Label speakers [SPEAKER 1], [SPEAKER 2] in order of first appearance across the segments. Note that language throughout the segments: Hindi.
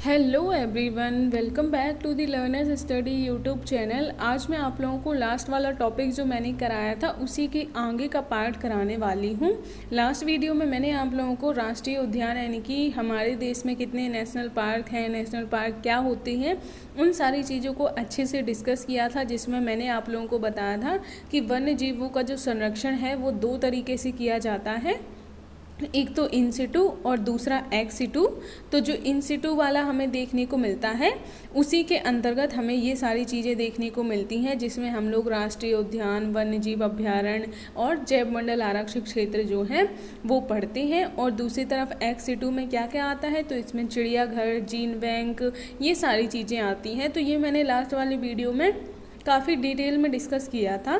[SPEAKER 1] Hello everyone, welcome back to the learners study YouTube channel. आज मैं आप लोगों को लास्ट वाला टॉपिक जो मैंने कराया था उसी के आगे का पार्ट कराने वाली हूँ। लास्ट वीडियो में मैंने आप लोगों को राष्ट्रीय उद्यान यानी कि हमारे देश में कितने नेशनल पार्क हैं, नेशनल पार्क क्या होते हैं, उन सारी चीज़ों को अच्छे से डिस्कस किया था, जिसमें मैंने आप लोगों को बताया था कि वन्य जीवों का जो संरक्षण है वो दो तरीके से किया जाता है। एक तो इन सिटू और दूसरा एक्स सिटू। तो जो इन सिटू वाला हमें देखने को मिलता है उसी के अंतर्गत हमें ये सारी चीज़ें देखने को मिलती हैं, जिसमें हम लोग राष्ट्रीय उद्यान, वन्य जीव अभ्यारण्य और जैव मंडल आरक्षित क्षेत्र जो है वो पढ़ते हैं। और दूसरी तरफ एक्स सिटू में क्या क्या आता है, तो इसमें चिड़ियाघर, जीन बैंक, ये सारी चीज़ें आती हैं। तो ये मैंने लास्ट वाले वीडियो में काफ़ी डिटेल में डिस्कस किया था।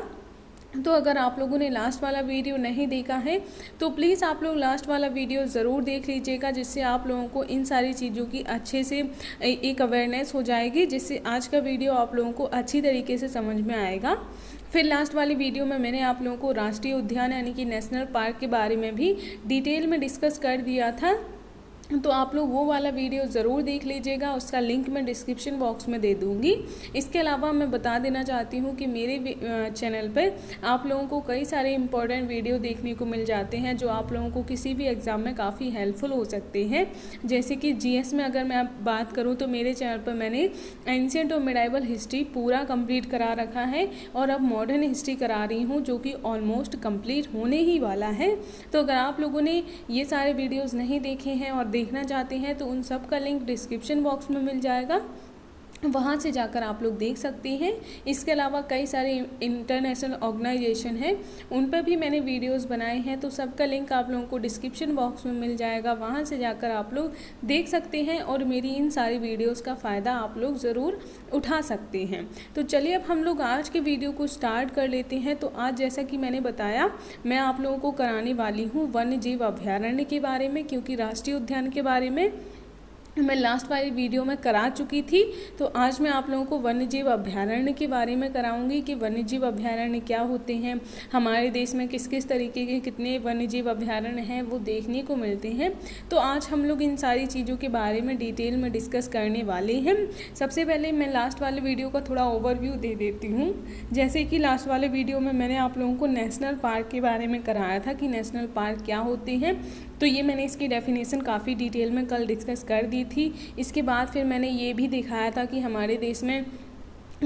[SPEAKER 1] तो अगर आप लोगों ने लास्ट वाला वीडियो नहीं देखा है तो प्लीज़ आप लोग लास्ट वाला वीडियो ज़रूर देख लीजिएगा, जिससे आप लोगों को इन सारी चीज़ों की अच्छे से एक अवेयरनेस हो जाएगी, जिससे आज का वीडियो आप लोगों को अच्छी तरीके से समझ में आएगा। फिर लास्ट वाली वीडियो में मैंने आप लोगों को राष्ट्रीय उद्यान यानी कि नेशनल पार्क के बारे में भी डिटेल में डिस्कस कर दिया था, तो आप लोग वो वाला वीडियो ज़रूर देख लीजिएगा। उसका लिंक मैं डिस्क्रिप्शन बॉक्स में दे दूँगी। इसके अलावा मैं बता देना चाहती हूँ कि मेरे चैनल पर आप लोगों को कई सारे इंपॉर्टेंट वीडियो देखने को मिल जाते हैं, जो आप लोगों को किसी भी एग्ज़ाम में काफ़ी हेल्पफुल हो सकते हैं। जैसे कि जीएस में अगर मैं बात करूँ तो मेरे चैनल पर मैंने एंशिएंट और मिडाइवल हिस्ट्री पूरा कंप्लीट करा रखा है, और अब मॉडर्न हिस्ट्री करा रही हूँ, जो कि ऑलमोस्ट कंप्लीट होने ही वाला है। तो अगर आप लोगों ने ये सारे वीडियोज़ नहीं देखे हैं और देखना चाहते हैं तो उन सब का लिंक डिस्क्रिप्शन बॉक्स में मिल जाएगा, वहाँ से जाकर आप लोग देख सकते हैं। इसके अलावा कई सारे इंटरनेशनल ऑर्गेनाइजेशन हैं, उन पर भी मैंने वीडियोस बनाए हैं, तो सबका लिंक आप लोगों को डिस्क्रिप्शन बॉक्स में मिल जाएगा। वहाँ से जाकर आप लोग देख सकते हैं और मेरी इन सारी वीडियोस का फ़ायदा आप लोग ज़रूर उठा सकते हैं। तो चलिए अब हम लोग आज के वीडियो को स्टार्ट कर लेते हैं। तो आज जैसा कि मैंने बताया, मैं आप लोगों को कराने वाली हूँ वन्य जीव अभ्यारण्य के बारे में, क्योंकि राष्ट्रीय उद्यान के बारे में मैं लास्ट वाली वीडियो में करा चुकी थी। तो आज मैं आप लोगों को वन्यजीव अभ्यारण्य के बारे में कराऊंगी कि वन्यजीव अभ्यारण्य क्या होते हैं, हमारे देश में किस किस तरीके के कितने वन्यजीव अभ्यारण्य हैं वो देखने को मिलते हैं। तो आज हम लोग इन सारी चीज़ों के बारे में डिटेल में डिस्कस करने वाले हैं। सबसे पहले मैं लास्ट वाले वीडियो का थोड़ा ओवरव्यू दे देती हूँ। जैसे कि लास्ट वाले वीडियो में मैंने आप लोगों को नेशनल पार्क के बारे में कराया था कि नेशनल पार्क क्या होते हैं। तो ये मैंने इसकी डेफिनेशन काफ़ी डिटेल में कल डिस्कस कर दी थी। इसके बाद फिर मैंने ये भी दिखाया था कि हमारे देश में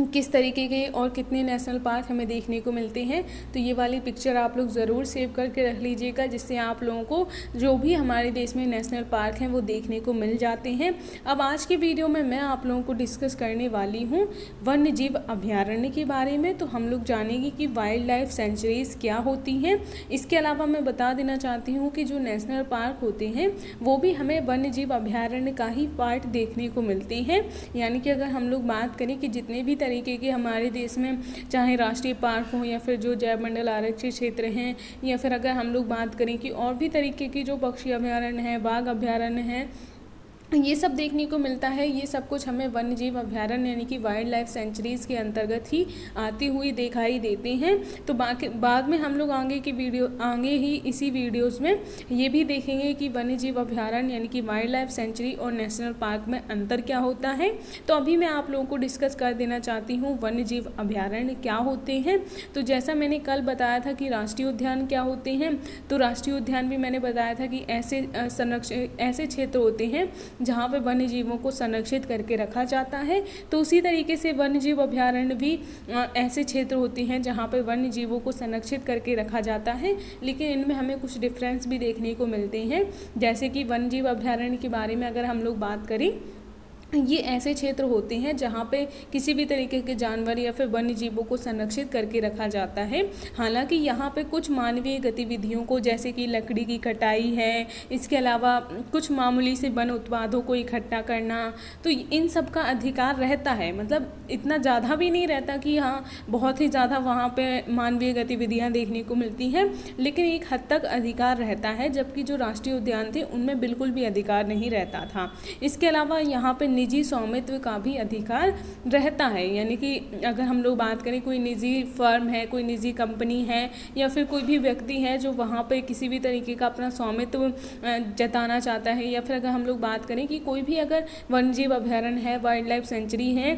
[SPEAKER 1] किस तरीके के और कितने नेशनल पार्क हमें देखने को मिलते हैं। तो ये वाली पिक्चर आप लोग ज़रूर सेव करके रख लीजिएगा, जिससे आप लोगों को जो भी हमारे देश में नेशनल पार्क हैं वो देखने को मिल जाते हैं। अब आज की वीडियो में मैं आप लोगों को डिस्कस करने वाली हूँ वन्य जीव अभ्यारण्य के बारे में। तो हम लोग जानेंगे कि वाइल्ड लाइफ सेंचुरीज़ क्या होती हैं। इसके अलावा मैं बता देना चाहती हूँ कि जो नेशनल पार्क होते हैं वो भी हमें वन्य जीव अभ्यारण्य का ही पार्ट देखने को मिलते हैं। यानी कि अगर हम लोग बात करें कि जितने भी तरीके के हमारे देश में चाहे राष्ट्रीय पार्क हो या फिर जो जैव मंडल आरक्षित क्षेत्र हैं, या फिर अगर हम लोग बात करें कि और भी तरीके की जो पक्षी अभ्यारण्य हैं, बाघ अभ्यारण्य हैं, ये सब देखने को मिलता है। ये सब कुछ हमें वन्य जीव अभ्यारण्य यानी कि वाइल्ड लाइफ सेंचुरीज़ के अंतर्गत ही आती हुई दिखाई देते हैं। तो बाद में हम लोग आगे ही इसी वीडियोस में ये भी देखेंगे कि वन्य जीव अभ्यारण्य यानी कि वाइल्ड लाइफ सेंचुरी और नेशनल पार्क में अंतर क्या होता है। तो अभी मैं आप लोगों को डिस्कस कर देना चाहती हूँ वन्य जीव अभ्यारण्य क्या होते हैं। तो जैसा मैंने कल बताया था कि राष्ट्रीय उद्यान क्या होते हैं, तो राष्ट्रीय उद्यान भी मैंने बताया था कि ऐसे क्षेत्र होते हैं जहाँ पे वन्य जीवों को संरक्षित करके रखा जाता है। तो उसी तरीके से वन्य जीव अभ्यारण्य भी ऐसे क्षेत्र होते हैं जहाँ पे वन्य जीवों को संरक्षित करके रखा जाता है, लेकिन इनमें हमें कुछ डिफरेंस भी देखने को मिलते हैं। जैसे कि वन्य जीव अभ्यारण्य के बारे में अगर हम लोग बात करें, ये ऐसे क्षेत्र होते हैं जहाँ पे किसी भी तरीके के जानवर या फिर वन्य जीवों को संरक्षित करके रखा जाता है। हालांकि यहाँ पे कुछ मानवीय गतिविधियों को, जैसे कि लकड़ी की कटाई है, इसके अलावा कुछ मामूली से वन उत्पादों को इकट्ठा करना, तो इन सब का अधिकार रहता है। मतलब इतना ज़्यादा भी नहीं रहता कि हाँ बहुत ही ज़्यादा वहाँ पर मानवीय गतिविधियाँ देखने को मिलती हैं, लेकिन एक हद तक अधिकार रहता है, जबकि जो राष्ट्रीय उद्यान थे उनमें बिल्कुल भी अधिकार नहीं रहता था। इसके अलावा यहाँ पर निजी स्वामित्व का भी अधिकार रहता है। यानी कि अगर हम लोग बात करें, कोई निजी फर्म है, कोई निजी कंपनी है या फिर कोई भी व्यक्ति है जो वहाँ पे किसी भी तरीके का अपना स्वामित्व जताना चाहता है, या फिर अगर हम लोग बात करें कि कोई भी अगर वन्यजीव अभयारण्य है, वाइल्ड लाइफ सेंचुरी है,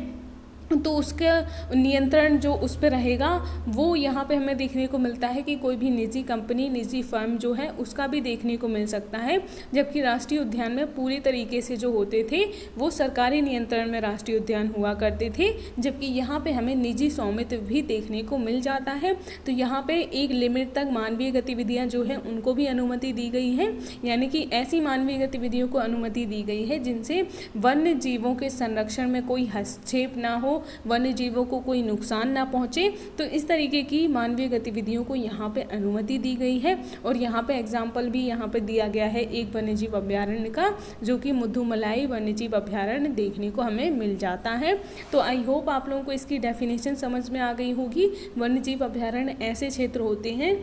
[SPEAKER 1] तो उसका नियंत्रण जो उस पर रहेगा वो यहाँ पे हमें देखने को मिलता है कि कोई भी निजी कंपनी, निजी फर्म जो है उसका भी देखने को मिल सकता है। जबकि राष्ट्रीय उद्यान में पूरी तरीके से जो होते थे वो सरकारी नियंत्रण में राष्ट्रीय उद्यान हुआ करते थे, जबकि यहाँ पे हमें निजी स्वामित्व भी देखने को मिल जाता है। तो यहाँ पे एक लिमिट तक मानवीय गतिविधियाँ जो है उनको भी अनुमति दी गई है, यानी कि ऐसी मानवीय गतिविधियों को अनुमति दी गई है जिनसे वन्य जीवों के संरक्षण में कोई हस्तक्षेप ना हो, वन्य जीवों को कोई नुकसान ना पहुंचे। तो इस तरीके की मानवीय गतिविधियों को यहाँ पे अनुमति दी गई है। और यहाँ पे एग्जाम्पल भी यहाँ पे दिया गया है एक वन्यजीव अभयारण्य का, जो कि मुद्दुमलाई वन्यजीव अभयारण्य देखने को हमें मिल जाता है। तो आई होप आप लोगों को इसकी डेफिनेशन समझ में आ गई होगी। वन्यजीव अभयारण्य ऐसे क्षेत्र होते हैं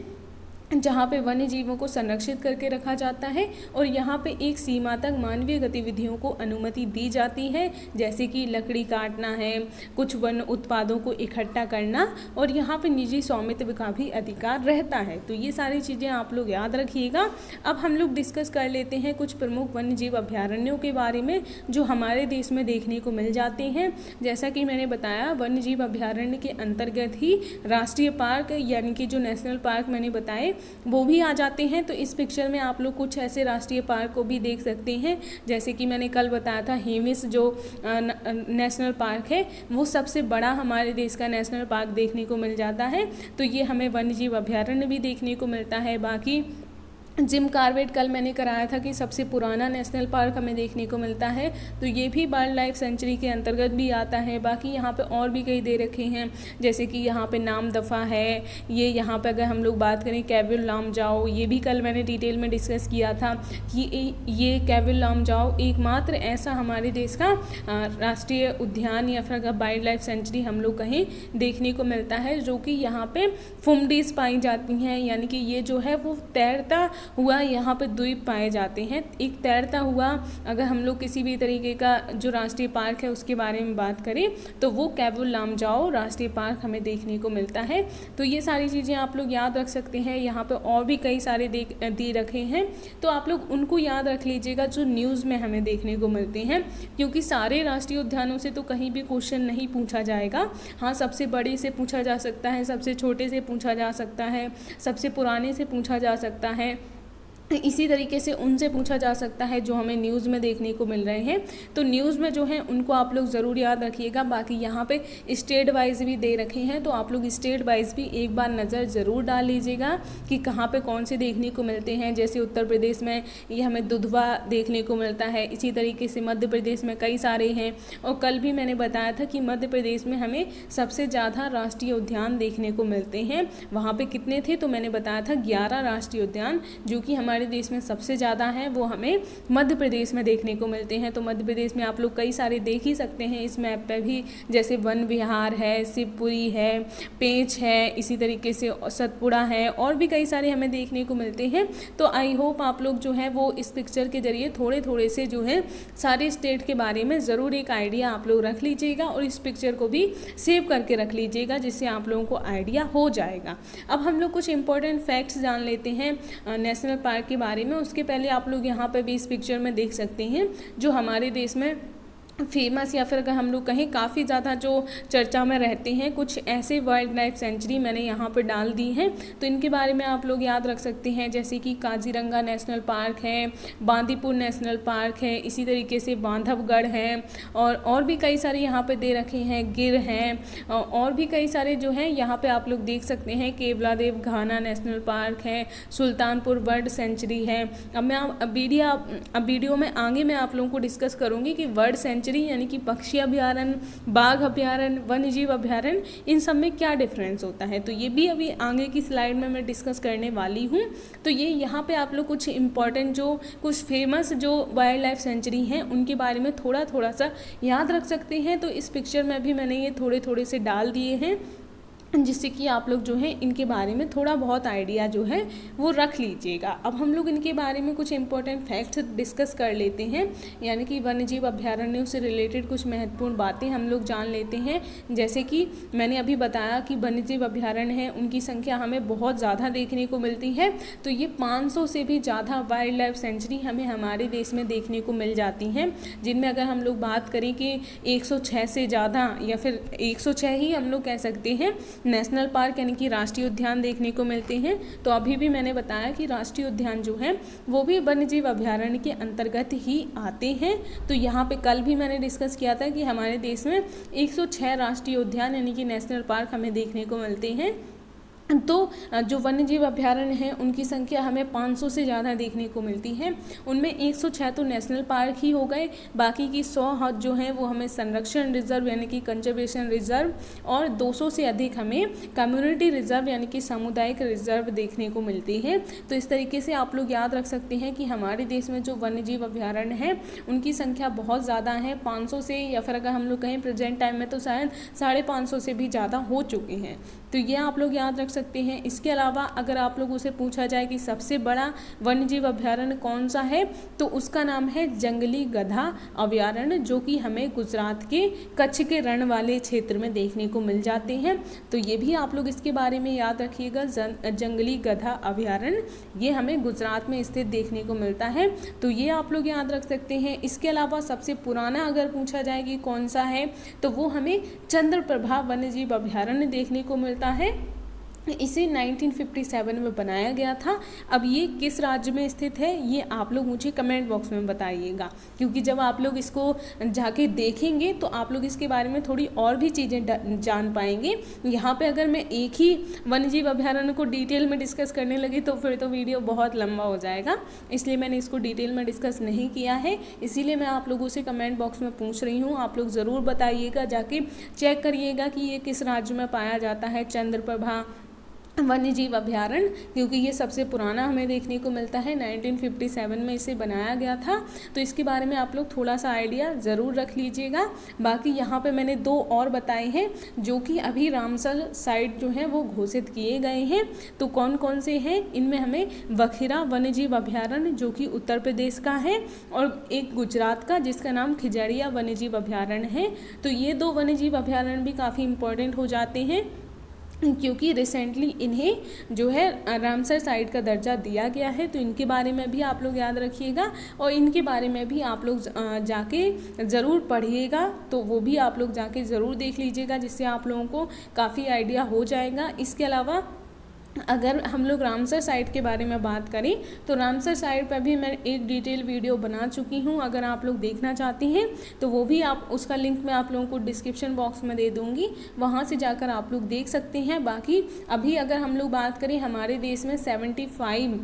[SPEAKER 1] जहाँ पे वन्य जीवों को संरक्षित करके रखा जाता है और यहाँ पे एक सीमा तक मानवीय गतिविधियों को अनुमति दी जाती है, जैसे कि लकड़ी काटना है, कुछ वन उत्पादों को इकट्ठा करना, और यहाँ पे निजी स्वामित्व का भी अधिकार रहता है। तो ये सारी चीज़ें आप लोग याद रखिएगा। अब हम लोग डिस्कस कर लेते हैं कुछ प्रमुख वन्य जीव अभयारण्यों के बारे में जो हमारे देश में देखने को मिल जाते हैं। जैसा कि मैंने बताया, वन्य जीव अभयारण्य के अंतर्गत ही राष्ट्रीय पार्क यानी कि जो नेशनल पार्क मैंने बताए वो भी आ जाते हैं। तो इस पिक्चर में आप लोग कुछ ऐसे राष्ट्रीय पार्क को भी देख सकते हैं, जैसे कि मैंने कल बताया था हेमिस जो नेशनल पार्क है वो सबसे बड़ा हमारे देश का नेशनल पार्क देखने को मिल जाता है। तो ये हमें वन्यजीव अभयारण्य भी देखने को मिलता है। बाकी जिम कॉर्बेट कल मैंने कराया था कि सबसे पुराना नेशनल पार्क हमें देखने को मिलता है, तो ये भी वाइल्ड लाइफ सेंचुरी के अंतर्गत भी आता है। बाकी यहाँ पे और भी कई दे रखे हैं, जैसे कि यहाँ पे नामदफा है, ये यहाँ पे अगर हम लोग बात करें कैविल लामजाओ, ये भी कल मैंने डिटेल में डिस्कस किया था कि ये कैविल लामजाओ एकमात्र ऐसा हमारे देश का राष्ट्रीय उद्यान या फिर अगर वाइल्ड लाइफ सेंचुरी हम लोग कहें देखने को मिलता है, जो कि यहाँ पे फुमडीज पाई जाती हैं। यानी कि ये जो है वो तैरता हुआ यहाँ पे द्वीप पाए जाते हैं। एक तैरता हुआ अगर हम लोग किसी भी तरीके का जो राष्ट्रीय पार्क है उसके बारे में बात करें तो वो कैविल लामजाओ राष्ट्रीय पार्क हमें देखने को मिलता है। तो ये सारी चीज़ें आप लोग याद रख सकते हैं। यहाँ पे और भी कई सारे दे रखे हैं, तो आप लोग उनको याद रख लीजिएगा जो न्यूज़ में हमें देखने को मिलते हैं, क्योंकि सारे राष्ट्रीय उद्यानों से तो कहीं भी क्वेश्चन नहीं पूछा जाएगा। हाँ, सबसे बड़े से पूछा जा सकता है, सबसे छोटे से पूछा जा सकता है, सबसे पुराने से पूछा जा सकता है, इसी तरीके से उनसे पूछा जा सकता है जो हमें न्यूज़ में देखने को मिल रहे हैं। तो न्यूज़ में जो है उनको आप लोग ज़रूर याद रखिएगा। बाकी यहाँ पे स्टेट वाइज भी दे रखे हैं, तो आप लोग स्टेट वाइज भी एक बार नज़र ज़रूर डाल लीजिएगा कि कहाँ पे कौन से देखने को मिलते हैं। जैसे उत्तर प्रदेश में ये हमें दुधवा देखने को मिलता है, इसी तरीके से मध्य प्रदेश में कई सारे हैं। और कल भी मैंने बताया था कि मध्य प्रदेश में हमें सबसे ज़्यादा राष्ट्रीय उद्यान देखने को मिलते हैं। वहाँ पर कितने थे तो मैंने बताया था 11 राष्ट्रीय उद्यान, जो कि हमारे देश में सबसे ज़्यादा हैं वो हमें मध्य प्रदेश में देखने को मिलते हैं। तो मध्य प्रदेश में आप लोग कई सारे देख ही सकते हैं इस मैप पे भी, जैसे वन विहार है, शिवपुरी है, पेंच है, इसी तरीके से सतपुड़ा है, और भी कई सारे हमें देखने को मिलते हैं। तो आई होप आप लोग जो है वो इस पिक्चर के जरिए थोड़े थोड़े से जो है सारे स्टेट के बारे में ज़रूर एक आइडिया आप लोग रख लीजिएगा और इस पिक्चर को भी सेव करके रख लीजिएगा, जिससे आप लोगों को आइडिया हो जाएगा। अब हम लोग कुछ इंपॉर्टेंट फैक्ट्स जान लेते हैं नेशनल पार्क के बारे में। उसके पहले आप लोग यहाँ पे भी इस पिक्चर में देख सकते हैं जो हमारे देश में फेमस या फिर अगर हम लोग कहें काफ़ी ज़्यादा जो चर्चा में रहते हैं, कुछ ऐसे वाइल्ड लाइफ सेंचुरी मैंने यहाँ पर डाल दी हैं। तो इनके बारे में आप लोग याद रख सकते हैं, जैसे कि काजीरंगा नेशनल पार्क है, बांदीपुर नेशनल पार्क है, इसी तरीके से बांधवगढ़ है, और भी कई सारे यहाँ पे दे रखे हैं, गिर हैं, और भी कई सारे जो हैं यहाँ पे आप लोग देख सकते हैं। केवलादेव घाना नेशनल पार्क है, सुल्तानपुर बर्ड सेंचुरी है। अब मैं वीडियो में आगे मैं आप लोगों को डिस्कस करूँगी कि बर्ड सेंचुरी यानी कि पक्षी अभयारण्य, बाघ अभयारण्य, वन्यजीव अभयारण्य, इन सब में क्या डिफरेंस होता है। तो ये भी अभी आगे की स्लाइड में मैं डिस्कस करने वाली हूँ। तो ये यहाँ पे आप लोग कुछ इम्पॉर्टेंट जो कुछ फेमस जो वाइल्ड लाइफ सेंचुरी हैं उनके बारे में थोड़ा थोड़ा सा याद रख सकते हैं। तो इस पिक्चर में भी मैंने ये थोड़े थोड़े से डाल दिए हैं। जिससे कि आप लोग जो है इनके बारे में थोड़ा बहुत आइडिया जो है वो रख लीजिएगा। अब हम लोग इनके बारे में कुछ इंपॉर्टेंट फैक्ट्स डिस्कस कर लेते हैं, यानी कि वन्यजीव अभयारण्यों से रिलेटेड कुछ महत्वपूर्ण बातें हम लोग जान लेते हैं। जैसे कि मैंने अभी बताया कि वन्यजीव अभयारण्य हैं, उनकी संख्या हमें बहुत ज़्यादा देखने को मिलती है। तो ये 500 से भी ज़्यादा वाइल्ड लाइफ सेंचुरी हमें हमारे देश में देखने को मिल जाती हैं, जिनमें अगर हम लोग बात करें कि 106 से ज़्यादा या फिर 106 ही हम लोग कह सकते हैं नेशनल पार्क यानी कि राष्ट्रीय उद्यान देखने को मिलते हैं। तो अभी भी मैंने बताया कि राष्ट्रीय उद्यान जो है वो भी वन्यजीव अभयारण्य के अंतर्गत ही आते हैं। तो यहाँ पे कल भी मैंने डिस्कस किया था कि हमारे देश में 106 राष्ट्रीय उद्यान यानी कि नेशनल पार्क हमें देखने को मिलते हैं। तो जो वन्यजीव अभयारण्य हैं उनकी संख्या हमें 500 से ज़्यादा देखने को मिलती है। उनमें 106 तो नेशनल पार्क ही हो गए, बाकी की 100 हद जो हैं वो हमें संरक्षण रिजर्व यानी कि कंजर्वेशन रिजर्व, और 200 से अधिक हमें कम्युनिटी रिजर्व यानी कि सामुदायिक रिजर्व देखने को मिलती है। तो इस तरीके से आप लोग याद रख सकते हैं कि हमारे देश में जो वन्यजीव अभयारण्य हैं उनकी संख्या बहुत ज़्यादा है, 500 से, या फिर अगर हम लोग कहें प्रेजेंट टाइम में तो शायद 550 से भी ज़्यादा हो चुके हैं। तो ये आप लोग याद रख सकते हैं। इसके अलावा अगर आप लोगों से पूछा जाए कि सबसे बड़ा वन्यजीव अभयारण्य कौन सा है, तो उसका नाम है जंगली गधा अभयारण्य, जो कि हमें गुजरात के कच्छ के रण वाले क्षेत्र में देखने को मिल जाते हैं। तो ये भी आप लोग इसके बारे में याद रखिएगा, जंगली गधा अभयारण्य ये हमें गुजरात में स्थित देखने को मिलता है। तो ये आप लोग याद रख सकते हैं। इसके अलावा सबसे पुराना अगर पूछा जाए कि कौन सा है, तो वो हमें चंद्रप्रभा वन्यजीव अभयारण्य देखने को मिलता है। इसे 1957 में बनाया गया था। अब ये किस राज्य में स्थित है ये आप लोग मुझे कमेंट बॉक्स में बताइएगा, क्योंकि जब आप लोग इसको जाके देखेंगे तो आप लोग इसके बारे में थोड़ी और भी चीज़ें जान पाएंगे। यहाँ पे अगर मैं एक ही वन्यजीव अभयारण्य को डिटेल में डिस्कस करने लगी तो फिर तो वीडियो बहुत लंबा हो जाएगा, इसलिए मैंने इसको डिटेल में डिस्कस नहीं किया है। इसीलिए मैं आप लोगों से कमेंट बॉक्स में पूछ रही हूँ, आप लोग ज़रूर बताइएगा, जाके चेक करिएगा कि ये किस राज्य में पाया जाता है चंद्रप्रभा वन्यजीव अभयारण्य, क्योंकि ये सबसे पुराना हमें देखने को मिलता है। 1957 में इसे बनाया गया था। तो इसके बारे में आप लोग थोड़ा सा आइडिया ज़रूर रख लीजिएगा। बाकी यहाँ पे मैंने 2 और बताए हैं जो कि अभी रामसर साइट जो है वो घोषित किए गए हैं। तो कौन कौन से हैं, इनमें हमें वखिरा वन्यजीव अभयारण्य जो कि उत्तर प्रदेश का है, और एक गुजरात का जिसका नाम खिजड़िया वन्यजीव अभयारण्य है। तो ये 2 वन्यजीव अभयारण्य भी काफ़ी इंपॉर्टेंट हो जाते हैं, क्योंकि रिसेंटली इन्हें जो है रामसर साइट का दर्जा दिया गया है। तो इनके बारे में भी आप लोग याद रखिएगा, और इनके बारे में भी आप लोग जाके ज़रूर पढ़िएगा। तो वो भी आप लोग जाके ज़रूर देख लीजिएगा, जिससे आप लोगों को काफ़ी आइडिया हो जाएगा। इसके अलावा अगर हम लोग रामसर साइट के बारे में बात करें तो रामसर साइट पर भी मैं एक डिटेल वीडियो बना चुकी हूँ। अगर आप लोग देखना चाहती हैं तो वो भी आप, उसका लिंक मैं आप लोगों को डिस्क्रिप्शन बॉक्स में दे दूँगी, वहाँ से जाकर आप लोग देख सकते हैं। बाकी अभी अगर हम लोग बात करें, हमारे देश में 75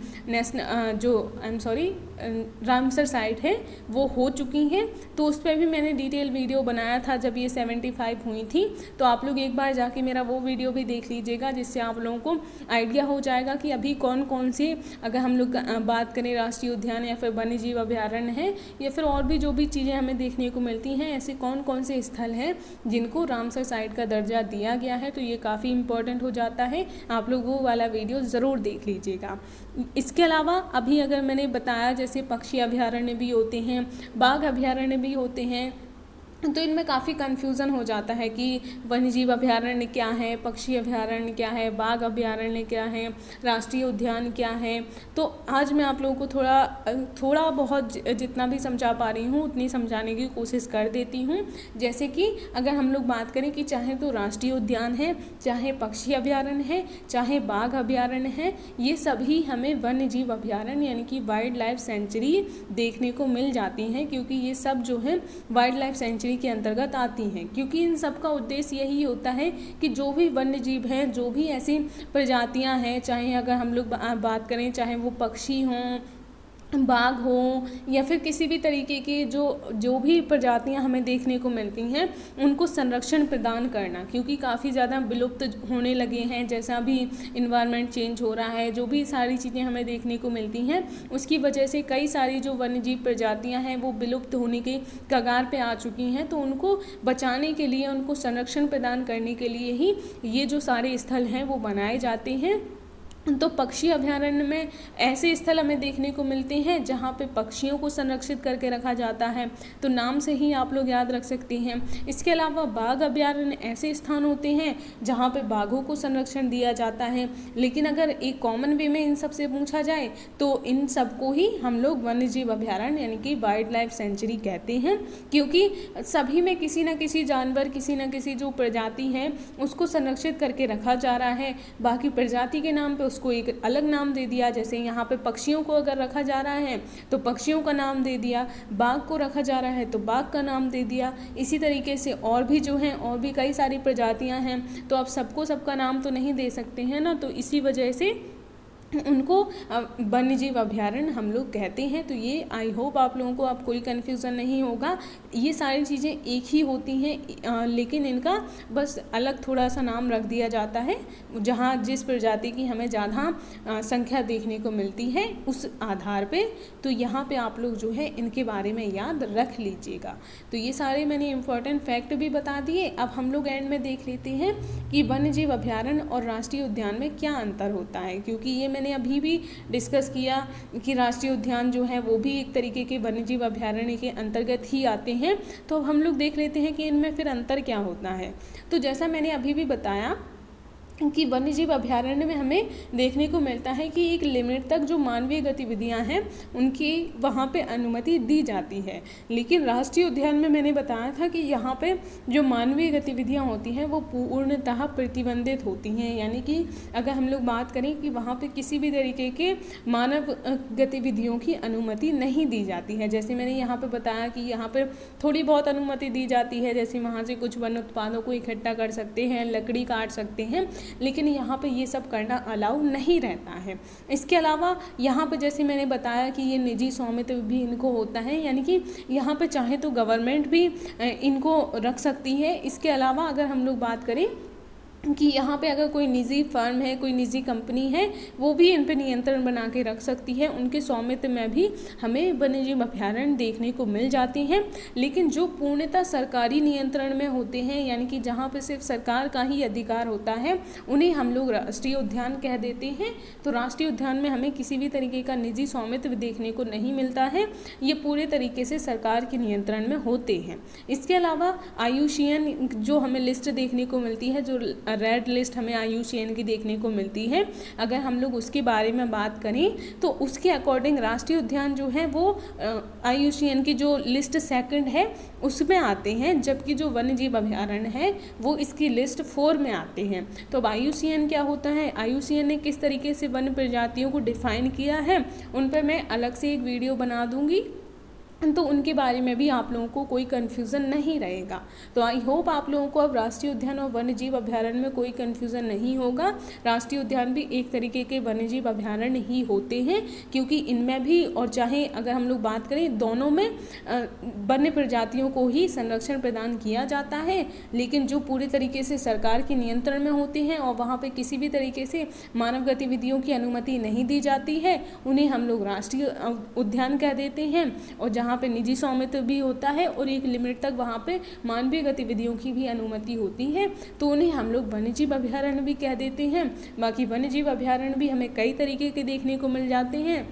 [SPEAKER 1] रामसर साइट है वो हो चुकी हैं। तो उस पर भी मैंने डिटेल वीडियो बनाया था जब ये 75 हुई थी। तो आप लोग एक बार जाके मेरा वो वीडियो भी देख लीजिएगा, जिससे आप लोगों को आइडिया हो जाएगा कि अभी कौन कौन से, अगर हम लोग बात करें राष्ट्रीय उद्यान या फिर वन्यजीव अभयारण्य है, या फिर और भी जो भी चीज़ें हमें देखने को मिलती हैं, ऐसे कौन कौन से स्थल हैं जिनको रामसर साइट का दर्जा दिया गया है। तो ये काफ़ी इंपॉर्टेंट हो जाता है, आप लोग वो वाला वीडियो ज़रूर देख लीजिएगा। इसके अलावा अभी अगर मैंने बताया जैसे पक्षी अभयारण्य भी होते हैं, बाघ अभयारण्य भी होते हैं, तो इनमें काफ़ी कन्फ्यूज़न हो जाता है कि वन्यजीव अभयारण्य क्या है, पक्षी अभयारण्य क्या है, बाघ अभयारण्य क्या है, राष्ट्रीय उद्यान क्या है। तो आज मैं आप लोगों को थोड़ा बहुत जितना भी समझा पा रही हूँ उतनी समझाने की कोशिश कर देती हूँ। जैसे कि अगर हम लोग बात करें कि चाहे तो राष्ट्रीय उद्यान है, चाहे पक्षी अभयारण्य है, चाहे बाघ अभयारण्य है, ये सभी हमें वन्यजीव अभयारण्य यानी कि वाइल्ड लाइफ सेंचुरी देखने को मिल जाती हैं, क्योंकि ये सब जो है वाइल्ड लाइफ सेंचुरी के अंतर्गत आती हैं। क्योंकि इन सब का उद्देश्य यही होता है कि जो भी वन्य जीव हैं, जो भी ऐसी प्रजातियां हैं, चाहे अगर हम लोग बात करें चाहे वो पक्षी हों बाघ हो या फिर किसी भी तरीके की जो जो भी प्रजातियां हमें देखने को मिलती हैं उनको संरक्षण प्रदान करना, क्योंकि काफ़ी ज़्यादा विलुप्त होने लगे हैं। जैसा भी इन्वायरमेंट चेंज हो रहा है, जो भी सारी चीज़ें हमें देखने को मिलती हैं, उसकी वजह से कई सारी जो वन्यजीव प्रजातियां हैं वो विलुप्त होने के कगार पे आ चुकी हैं। तो उनको बचाने के लिए, उनको संरक्षण प्रदान करने के लिए ही ये जो सारे स्थल हैं वो बनाए जाते हैं। तो पक्षी अभयारण्य में ऐसे स्थल हमें देखने को मिलते हैं जहाँ पे पक्षियों को संरक्षित करके रखा जाता है, तो नाम से ही आप लोग याद रख सकते हैं। इसके अलावा बाघ अभयारण्य ऐसे स्थान होते हैं जहाँ पे बाघों को संरक्षण दिया जाता है। लेकिन अगर एक कॉमन वे में इन सब से पूछा जाए तो इन सबको ही हम लोग वन्यजीव अभयारण्य यानी कि वाइल्ड लाइफ सेंचुरी कहते हैं, क्योंकि सभी में किसी न किसी जानवर, किसी न किसी जो प्रजाति है उसको संरक्षित करके रखा जा रहा है। बाकी प्रजाति के नाम पे उसको एक अलग नाम दे दिया। जैसे यहाँ पे पक्षियों को अगर रखा जा रहा है तो पक्षियों का नाम दे दिया, बाघ को रखा जा रहा है तो बाघ का नाम दे दिया। इसी तरीके से और भी जो हैं, और भी कई सारी प्रजातियां हैं, तो आप सबको सबका नाम तो नहीं दे सकते हैं ना, तो इसी वजह से उनको वन्यजीव अभयारण्य हम लोग कहते हैं। तो ये आई होप आप लोगों को अब कोई कन्फ्यूज़न नहीं होगा। ये सारी चीज़ें एक ही होती हैं, लेकिन इनका बस अलग थोड़ा सा नाम रख दिया जाता है जहाँ जिस प्रजाति की हमें ज़्यादा संख्या देखने को मिलती है उस आधार पे। तो यहाँ पे आप लोग जो है इनके बारे में याद रख लीजिएगा। तो ये सारे मैंने इम्पोर्टेंट फैक्ट भी बता दिए। अब हम लोग एंड में देख लेते हैं कि वन्यजीव अभयारण्य और राष्ट्रीय उद्यान में क्या अंतर होता है, क्योंकि ये मैंने अभी भी डिस्कस किया कि राष्ट्रीय उद्यान जो है वो भी एक तरीके के वन्यजीव अभयारण्य के अंतर्गत ही आते हैं। तो हम लोग देख लेते हैं कि इनमें फिर अंतर क्या होता है। तो जैसा मैंने अभी भी बताया कि वन्यजीव अभयारण्य में हमें देखने को मिलता है कि एक लिमिट तक जो मानवीय गतिविधियां हैं उनकी वहाँ पे अनुमति दी जाती है। लेकिन राष्ट्रीय उद्यान में मैंने बताया था कि यहाँ पे जो मानवीय गतिविधियां होती हैं वो पूर्णतः प्रतिबंधित होती हैं। यानी कि अगर हम लोग बात करें कि वहाँ पे किसी भी तरीके के मानव गतिविधियों की अनुमति नहीं दी जाती है। जैसे मैंने यहाँ पर बताया कि यहाँ पर थोड़ी बहुत अनुमति दी जाती है, जैसे वहाँ से कुछ वन उत्पादों को इकट्ठा कर सकते हैं, लकड़ी काट सकते हैं, लेकिन यहाँ पे ये सब करना अलाउ नहीं रहता है। इसके अलावा यहाँ पे जैसे मैंने बताया कि ये निजी स्वामित्व भी इनको होता है, यानी कि यहाँ पे चाहे तो गवर्नमेंट भी इनको रख सकती है। इसके अलावा अगर हम लोग बात करें कि यहाँ पे अगर कोई निजी फर्म है, कोई निजी कंपनी है, वो भी इन पे नियंत्रण बना के रख सकती है। उनके स्वामित्व में भी हमें वन्यजीव अभयारण्य देखने को मिल जाते हैं। लेकिन जो पूर्णतः सरकारी नियंत्रण में होते हैं, यानी कि जहाँ पे सिर्फ सरकार का ही अधिकार होता है, उन्हें हम लोग राष्ट्रीय उद्यान कह देते हैं। तो राष्ट्रीय उद्यान में हमें किसी भी तरीके का निजी स्वामित्व देखने को नहीं मिलता है, ये पूरे तरीके से सरकार के नियंत्रण में होते हैं। इसके अलावा IUCN जो हमें लिस्ट देखने को मिलती है, जो रेड लिस्ट हमें IUCN की देखने को मिलती है, अगर हम लोग उसके बारे में बात करें तो उसके अकॉर्डिंग राष्ट्रीय उद्यान जो है वो IUCN की जो लिस्ट सेकंड है उसमें आते हैं, जबकि जो वन्यजीव अभयारण्य है वो इसकी लिस्ट 4 में आते हैं। तो अब IUCN क्या होता है, IUCN ने किस तरीके से वन्य प्रजातियों को डिफाइन किया है, उन पर मैं अलग से एक वीडियो बना दूंगी, तो उनके बारे में भी आप लोगों को कोई कन्फ्यूज़न नहीं रहेगा। तो आई होप आप लोगों को अब राष्ट्रीय उद्यान और वन्यजीव अभयारण्य में कोई कन्फ्यूज़न नहीं होगा। राष्ट्रीय उद्यान भी एक तरीके के वन्यजीव अभयारण्य ही होते हैं, क्योंकि इनमें भी, और चाहे अगर हम लोग बात करें, दोनों में वन्य प्रजातियों को ही संरक्षण प्रदान किया जाता है। लेकिन जो पूरे तरीके से सरकार के नियंत्रण में होते हैं और वहाँ पर किसी भी तरीके से मानव गतिविधियों की अनुमति नहीं दी जाती है, उन्हें हम लोग राष्ट्रीय उद्यान कह देते हैं। और जहाँ पे निजी स्वामित्व भी होता है और एक लिमिट तक वहाँ पे मानवीय गतिविधियों की भी अनुमति होती है, तो उन्हें हम लोग वन्यजीव अभयारण्य भी कह देते हैं। बाकी वन्यजीव अभयारण्य भी हमें कई तरीके के देखने को मिल जाते हैं।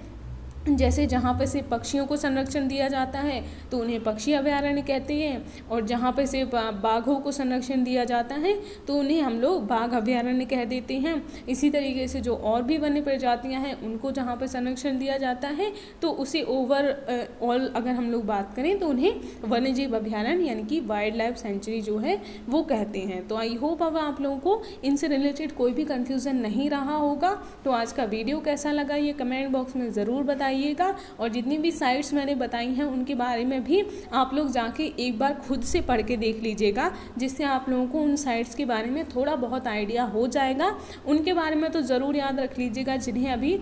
[SPEAKER 1] जैसे जहाँ पे से पक्षियों को संरक्षण दिया जाता है तो उन्हें पक्षी अभयारण्य कहते हैं, और जहाँ पे से बाघों को संरक्षण दिया जाता है तो उन्हें हम लोग बाघ अभयारण्य कह देते हैं। इसी तरीके से जो और भी वन्य प्रजातियाँ हैं उनको जहाँ पे संरक्षण दिया जाता है तो उसे ओवरऑल अगर हम लोग बात करें तो उन्हें वन्यजीव अभयारण्य यानी कि वाइल्ड लाइफ सेंचुरी जो है वो कहते हैं। तो आई होप अब आप लोगों को इनसे रिलेटेड कोई भी कन्फ्यूज़न नहीं रहा होगा। तो आज का वीडियो कैसा लगा ये कमेंट बॉक्स में ज़रूर बताइए, और जितनी भी साइट्स मैंने बताई हैं उनके बारे में भी आप लोग जाके एक बार खुद से पढ़ के देख लीजिएगा, जिससे आप लोगों को उन साइट्स के बारे में थोड़ा बहुत आइडिया हो जाएगा। उनके बारे में तो ज़रूर याद रख लीजिएगा जिन्हें अभी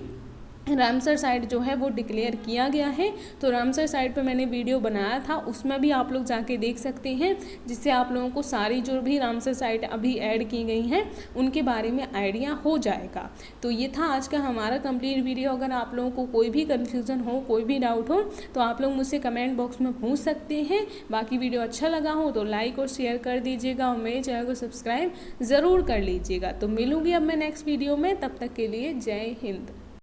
[SPEAKER 1] रामसर साइट जो है वो डिक्लेयर किया गया है। तो रामसर साइट पे मैंने वीडियो बनाया था, उसमें भी आप लोग जाके देख सकते हैं, जिससे आप लोगों को सारी जो भी रामसर साइट अभी ऐड की गई हैं उनके बारे में आइडिया हो जाएगा। तो ये था आज का हमारा कंप्लीट वीडियो। अगर आप लोगों को कोई भी कन्फ्यूज़न हो, कोई भी डाउट हो, तो आप लोग मुझसे कमेंट बॉक्स में पूछ सकते हैं। बाकी वीडियो अच्छा लगा हो तो लाइक और शेयर कर दीजिएगा और मेरे चैनल को सब्सक्राइब ज़रूर कर लीजिएगा। तो मिलूँगी अब मैं नेक्स्ट वीडियो में, तब तक के लिए जय हिंद।